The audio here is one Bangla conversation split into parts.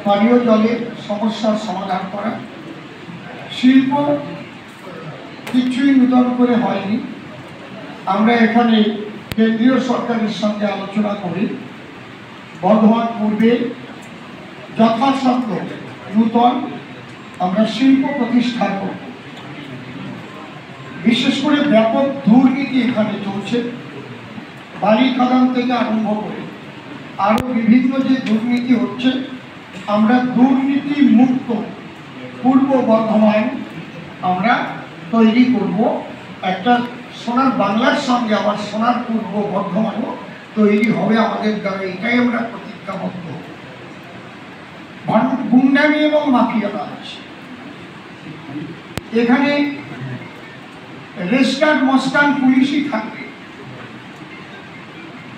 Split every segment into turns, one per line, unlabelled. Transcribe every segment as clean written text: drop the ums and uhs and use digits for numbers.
পানীয় জলের সমস্যার সমাধান করা। শিল্প কিছুই নূতন করে হয়নি। আমরা এখানে কেন্দ্রীয় সরকারের সঙ্গে আলোচনা করি বর্ধমান পূর্বে যথাসাধ্য নূতন আমরা শিল্প প্রতিষ্ঠা করব। বিশেষ করে ব্যাপক দুর্নীতি এখানে চলছে, বালি খাদান থেকে আরম্ভ করে আরও বিভিন্ন যে দুর্নীতি হচ্ছে, আমরা দুর্নীতি মুক্ত পূর্ব বর্ধমান আমরা তৈরি করব। একটা সোনার বাংলার সঙ্গে আবার সোনার পূর্ব বর্ধমানও তৈরি হবে আমাদের দ্বারা, এটাই আমরা প্রতিজ্ঞাবদ্ধ। গুন্ডামি এবং মাফিয়ারাজ এখানে রেজিস্টার্ড মস্তান পুলিশই থাকবে।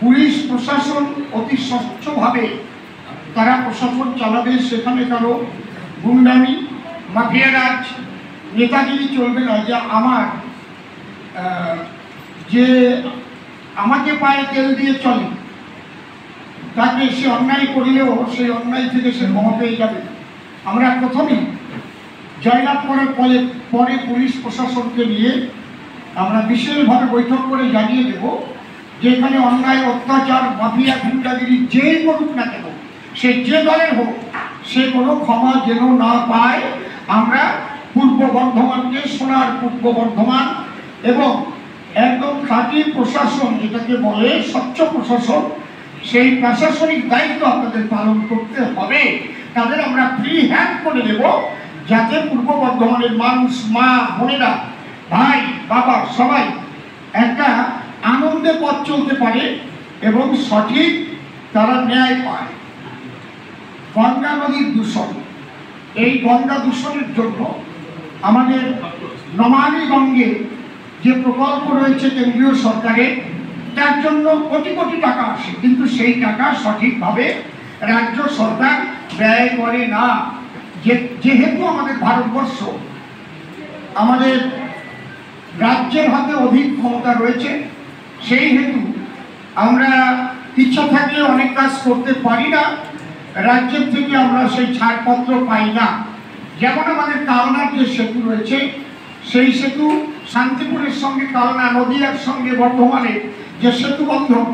পুলিশ প্রশাসন অতি স্বচ্ছভাবে তারা প্রশাসন চালাবে, সেখানে কারো গুন্ডামি মাফিয়ারাজ নেতাগিরি চলবে না। যে আমাকে পায়ে তেল দিয়ে চলে, তাকে সে অন্যায় করলেও সেই অন্যায় থেকে সে ক্ষমা পেয়ে যাবে। আমরা প্রথমেই জয়লাভ করার পরে পুলিশ প্রশাসনকে নিয়ে আমরা বিশেষভাবে বৈঠক করে জানিয়ে দেব যে এখানে অন্যায় অত্যাচার মাফিয়া গুন্ডাগিরি যেই করুক না কেন, সে যে দলের হোক, সে কোনো ক্ষমা যেন না পায়। আমরা পূর্ব বর্ধমানকে সোনার পূর্ব বর্ধমান এবং একদম খাঁটি প্রশাসন যেটাকে বলে স্বচ্ছ প্রশাসন, সেই প্রশাসনিক দায়িত্ব আপনাদের পালন করতে হবে। তাদের আমরা ফ্রি হ্যান্ড করে দেব, যাতে পূর্ব বর্ধমানের মানুষ, মা বোনেরা, ভাই বাবা সবাই একটা আনন্দে পথ চলতে পারে এবং সঠিক তারা ন্যায় পায়। গঙ্গা নদীর দূষণ, এই গঙ্গা দূষণের জন্য আমাদের নমামি গঙ্গে যে প্রকল্প রয়েছে কেন্দ্রীয় সরকারের, তার জন্য কোটি কোটি টাকা আসে, কিন্তু সেই টাকা সঠিকভাবে রাজ্য সরকার ব্যয় করে না। যেহেতু আমাদের ভারতবর্ষ, আমাদের রাজ্যের হাতে অধিক ক্ষমতা রয়েছে, সেই হেতু আমরা ইচ্ছা থাকলে অনেক কাজ করতে পারি না, রাজ্যের থেকে আমরা সেই ছাড়পত্র পাই না। যেমন আমাদের কালনার যে সেতু রয়েছে, সেই সেতু শান্তিপুরের সঙ্গে কালনা, নদীয়ার সঙ্গে বর্ধমানে যে সেতু বন্ধন,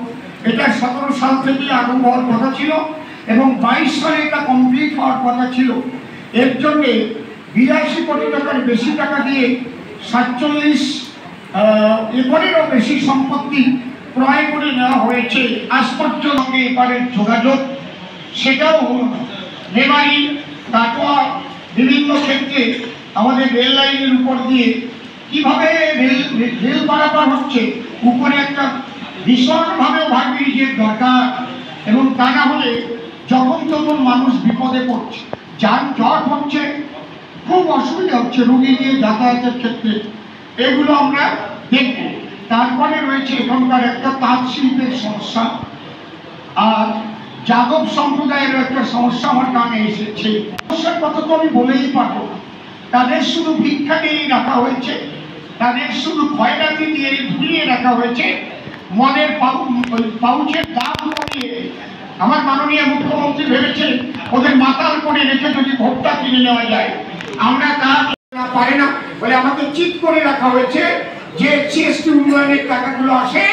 এটা 17 সাল থেকে আরম্ভ হওয়ার কথা ছিল এবং 22 সালে এটা কমপ্লিট হওয়ার কথা ছিল। এর জন্যে 82 কোটি টাকার বেশি টাকা দিয়ে 47 একরেরও বেশি সম্পত্তি ক্রয় করে নেওয়া হয়েছে। আজ পর্যন্ত এবারের যোগাযোগ সেটাও হলো না। মেমারি, কাটোয়া, বিভিন্ন ক্ষেত্রে আমাদের রেল লাইনের উপর দিয়ে কিভাবে রেল পারাপার হচ্ছে, উপরে একটা ভীষণভাবে ওভারব্রিজের দরকার, এবং তা না হলে যখন তখন মানুষ বিপদে পড়ছে, যানজট হচ্ছে, খুব অসুবিধা হচ্ছে রুগী নিয়ে যাতায়াতের ক্ষেত্রে। এগুলো আমরা দেখব। তারপরে রয়েছে এখানকার একটা তাঁত শিল্পের সমস্যা, আর যাদব সম্প্রদায়ের একটা সমস্যা আমার কানে এসেছে। সমস্যার কথা তো আমি বলেই পারবো না। তাদের শুধু ভিক্ষা দিয়েই রাখা হয়েছে, তাদের শুধু খয়রাতি দিয়েই ভুলিয়ে রাখা হয়েছে। মদের পাউচের দাম কমিয়ে আমার মাননীয় মুখ্যমন্ত্রী ভেবেছেন ওদের মাতাল করে রেখে যদি ভোটটা কিনে নেওয়া যায়। আমরা তা পারি না বলে আমাকে চিৎ করে রাখা হয়েছে যে জিএসটি উন্নয়নের টাকাগুলো আসে,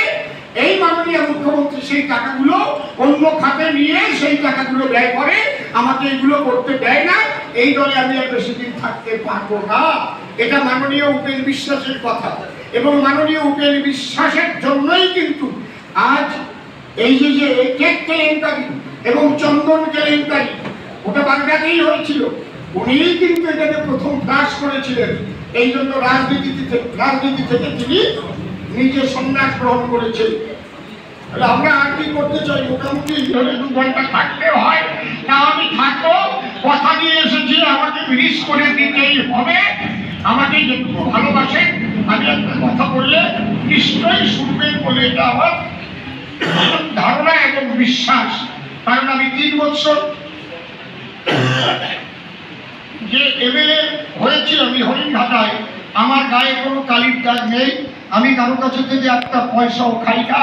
এই মাননীয় মুখ্যমন্ত্রী সেই টাকাগুলো অন্য খাতে নিয়ে সেই টাকাগুলো ব্যয় করে, আমাকে এগুলো করতে দেয় না। এই দলে আমি আর বেশি দিন থাকতে পারবো না। এটা মাননীয় উপেন বিশ্বাসের কথা, এবং মাননীয় উপেন বিশ্বাসের জন্যই কিন্তু আজ এই যে কেক কেলেঙ্কারি এবং চন্দন কেলেঙ্কারি, ওটা বাংলাতেই হয়েছিল। উনিই কিন্তু এটাকে প্রথম ফ্লাশ করেছিলেন। এই জন্য রাজনীতি থেকে তিনি নিজে সন্ন্যাস গ্রহণ করেছেন। আমরা আর কি করতে চাই? মোটামুটি 2 ঘন্টা থাকতে হয় না, আমি থাকবো। কথা দিয়ে এসেছি, আমাকে ব্রিজ করে দিতেই হবে। আমাকে একটু ভালোবাসেন, আমি একটা কথা বললে নিশ্চয়ই শুনবেন বলে এটা আমার ধারণা এবং বিশ্বাস। কারণ আমি 3 বছর যে এমএলএ হয়েছি আমি হরিণঘাটায়, আমার গায়ে কোনো কালির দাগ নেই। আমি কারো কাছে থেকে একটা পয়সাও খাই না,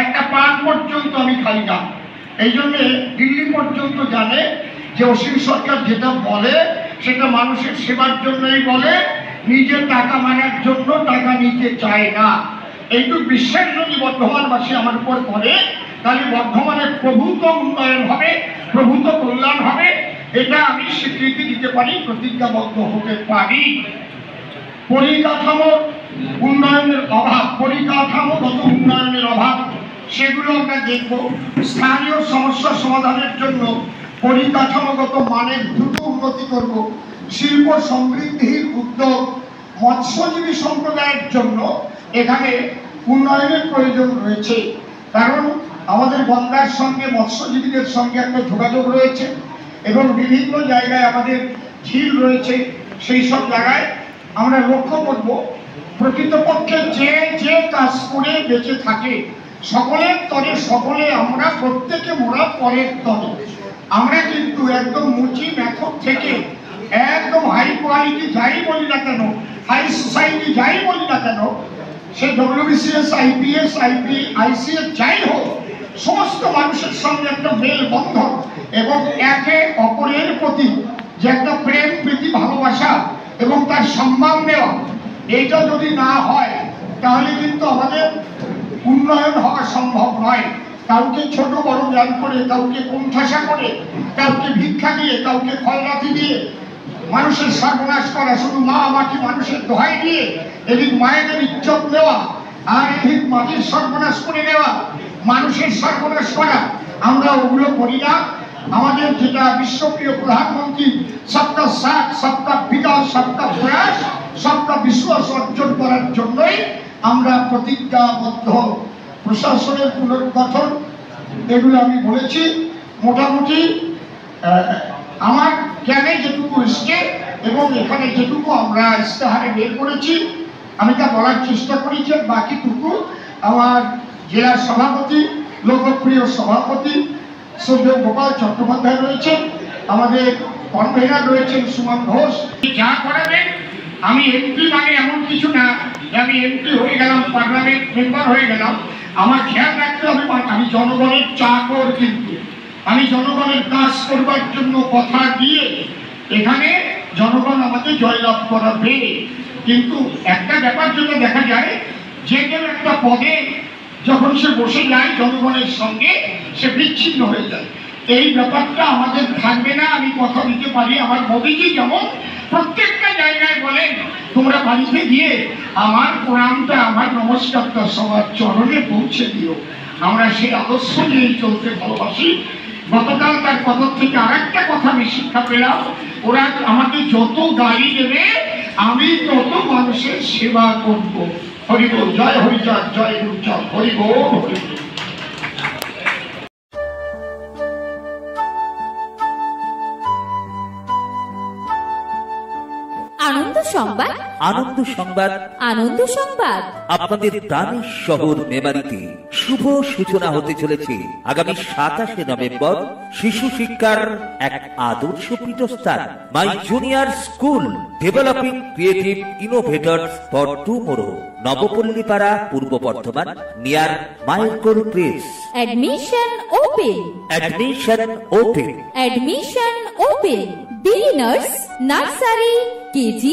একটা পান পর্যন্ত আমি খাই না। এই জন্য দিল্লি পর্যন্ত জানে যে অসীম সরকার যেটা বলে সেটা মানুষের সেবার জন্যই বলে, নিজের টাকা মারার জন্য টাকা নিতে চায় না। এইটুকু বিশ্বাস যদি বর্ধমানবাসী আমার উপর করে, তাহলে বর্ধমানের প্রভূত উন্নয়ন হবে, প্রভূত কল্যাণ হবে, এটা আমি স্বীকৃতি দিতে পারি, প্রতিজ্ঞাবদ্ধ হতে পারি। পরিকাঠামো উন্নয়নের অভাব, পরিকাঠামোগত উন্নয়নের অভাব, সেগুলো আমরা দেখব। স্থানীয় সমস্যা সমাধানের জন্য পরিকাঠামোগত মানের দ্রুত উন্নতি করব। শিল্প সমৃদ্ধির উদ্যোগ, মৎস্যজীবী সম্প্রদায়ের জন্য এখানে উন্নয়নের প্রয়োজন রয়েছে, কারণ আমাদের গঙ্গার সঙ্গে মৎস্যজীবীদের সঙ্গে একটা যোগাযোগ রয়েছে এবং বিভিন্ন জায়গায় আমাদের ঝিল রয়েছে। সেই সব জায়গায় আমরা লক্ষ্য করব প্রকৃতপক্ষে যে যে কাজ করে বেঁচে থাকে সকলের তরে সকলে আমরা প্রত্যেকে মোরা পরের তরে। আমরা কিন্তু একদম মুচি মেথড থেকে একদম হাই কোয়ালিটি যাই বলি না কেন, হাই সোসাইটি যাই বলি না কেন, সে ডব্লিউবিসিএস, আইপিএস, আইসিএস যাই হোক, সমস্ত মানুষের সঙ্গে একটা মেলবন্ধন এবং একে অপরের প্রতি যে একটা প্রেম, প্রীতি, ভালোবাসা এবং তার সম্মান দেওয়া, এইটা যদি না হয় তাহলে কিন্তু আমাদের উন্নয়ন হওয়া সম্ভব নয়। কাউকে ছোট বড় জ্ঞান করে, কাউকে কোণঠাসা করে, কাউকে ভিক্ষা দিয়ে, কাউকে খয়রাতি দিয়ে মানুষের সর্বনাশ করা, শুধু মা মাটি মানুষের দোহাই দিয়ে এদিক মায়েদের ইজ্জত নেওয়া আর এদিক মাটির সর্বনাশ করে নেওয়া, মানুষের সর্বনাশ করা, আমরা ওগুলো করি না। আমাদের যেটা বিশ্বপ্রিয় প্রধানমন্ত্রী সবকা সাথ, সবকা বিকাশ, সবকা প্রয়াস, সবকা বিশ্বাস অর্জন করার জন্যই আমরা প্রতিজ্ঞাবদ্ধ। প্রশাসনের পুনর্গঠন, এগুলো আমি বলেছি। মোটামুটি আমার জ্ঞানে যেটুকু এসছে এবং এখানে যেটুকু আমরা ইস্তেহারে বের করেছি আমি তা বলার চেষ্টা করেছি। বাকিটুকু আমার জেলা সভাপতি, লোকপ্রিয় সভাপতি শ্রদ্ধেয় গোপাল চট্টোপাধ্যায় রয়েছেন, আমাদের কনভেনার রয়েছেন সুমন ঘোষ। যা করাবেন, আমি এমপি মানে এমন কিছু না যে আমি এমপি হয়ে গেলাম, পার্লামেন্ট মেম্বার হয়ে গেলাম। আমার খেয়াল রাখতে হবে আমি জনগণের চাকর, কিন্তু আমি জনগণের কাজ করবার জন্য কথা দিয়ে এখানে জনগণ আমাকে জয়লাভ করাবে। কিন্তু একটা ব্যাপার যেটা দেখা যায়, যে কেউ একটা পদে যখন সে বসে যায় জনগণের সঙ্গে সে বিচ্ছিন্ন হয়ে যায়। এই ব্যাপারটা আমাদের থাকবে না, আমি কথা দিতে পারি। আমার মোদিজি যেমন প্রত্যেকটা জায়গায় বলেন, তোমরা বাড়িতে গিয়ে আমার প্রণামটা, আমার নমস্কারটা সবার চরণে পৌঁছে দিও। আমরা সেই আদর্শ নিয়েই চলতে ভালোবাসি। গতকাল তার কথা থেকে আর একটা কথা আমি শিক্ষা পেলাম, ওরা আমাকে যত গালি দেবে আমি তত মানুষের সেবা করব। হরিবোল, জয় হরিচাঁদ, জয় গুরুচাঁদ, হরিবোল, হরিবোল।
আনন্দ সংবাদ,
আনন্দ সংবাদ,
আনন্দ সংবাদ।
আপনাদের প্রাণের শহর মেমারিতে শুভ সূচনা হতে চলেছে আগামী 27 নভেম্বর শিশু শিক্ষার এক আদর্শ পীঠস্থান, my junior school developing creative innovators for tomorrow, Nabapallipara, Purba Bardhaman, near মাইলকোল press.
Admission open.
Admission open.
Admission open. Beginners, nursery, KG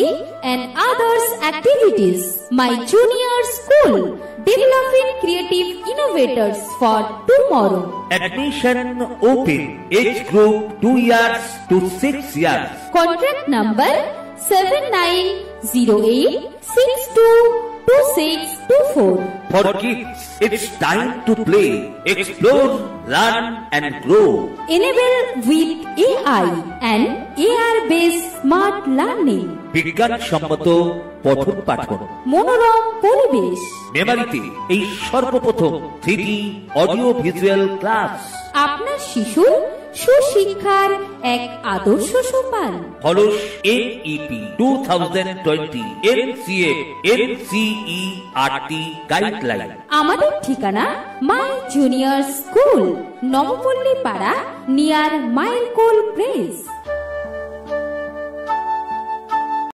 and others activities. My junior school, developing creative innovators for tomorrow.
Admission open. Age group 2 years to 6 years.
Contract number 7908622624.
For kids, it's time to play, explore, learn and grow.
Enable with AI and AR-based smart learning.
বিজ্ঞানসম্মত পঠন পাঠন,
মনোরম পরিবেশ।
মেমারিতে এই সর্বপ্রথম 3D অডিও ভিজুয়াল ক্লাস।
আপনার শিশু সুশিক্ষার এক আদর্শ সোপান।
Halls NEP 2020 NCF NCERT guideline.
আমাদের ঠিকানা মাই জুনিয়র স্কুল, নবপল্লী পাড়া, নিয়ার মাইলকোল প্রেস।